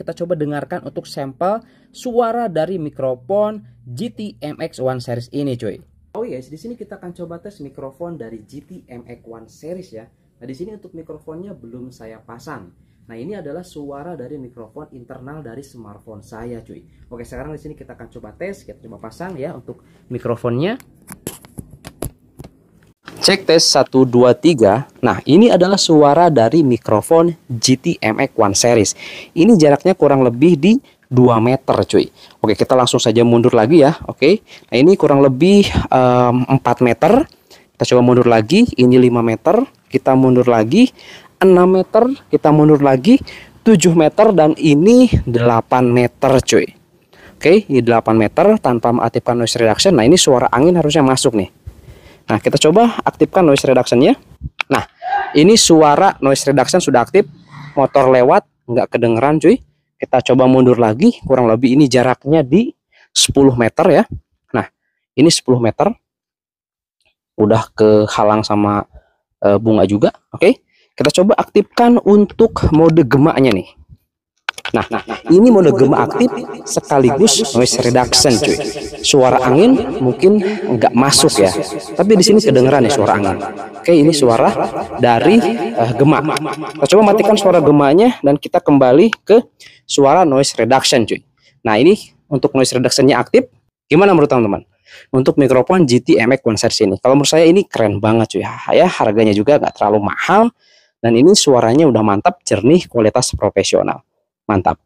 kita coba dengarkan untuk sampel suara dari mikrofon GT MX1 series ini, cuy. Oh yes, di sini kita akan coba tes mikrofon dari GT MX1 series ya. Nah, di sini untuk mikrofonnya belum saya pasang. Nah, ini adalah suara dari mikrofon internal dari smartphone saya, cuy. Oke, sekarang di sini kita akan coba tes, kita coba pasang ya untuk mikrofonnya. Cek tes 1 2 3. Nah, ini adalah suara dari mikrofon GT MX1 series. Ini jaraknya kurang lebih di 2 meter, cuy. Oke, kita langsung saja mundur lagi ya. Oke. Nah, ini kurang lebih 4 meter. Kita coba mundur lagi. Ini 5 meter. Kita mundur lagi. 6 meter, kita mundur lagi 7 meter, dan ini 8 meter, cuy. Oke, ini 8 meter tanpa mengaktifkan noise reduction. Nah, ini suara angin harusnya masuk nih. Nah, kita coba aktifkan noise reduction-nya. Nah, ini suara noise reduction sudah aktif. Motor lewat, nggak kedengeran, cuy. Kita coba mundur lagi, kurang lebih ini jaraknya di 10 meter ya. Nah, ini 10 meter. Udah kehalang sama bunga juga, oke. Kita coba aktifkan untuk mode gemaknya nih. Nah, ini mode gemak aktif sekaligus noise reduction, cuy. Suara angin mungkin nggak masuk ya, tapi di sini kedengeran nih suara angin. Oke, ini suara dari gemak. Kita coba matikan suara gemaknya dan kita kembali ke suara noise reduction, cuy. Nah, ini untuk noise reductionnya aktif. Gimana menurut teman-teman? Untuk mikrofon GT MX1 series ini, kalau menurut saya ini keren banget, cuy. Ya, harganya juga nggak terlalu mahal. Dan ini suaranya udah mantap, jernih, kualitas profesional. Mantap.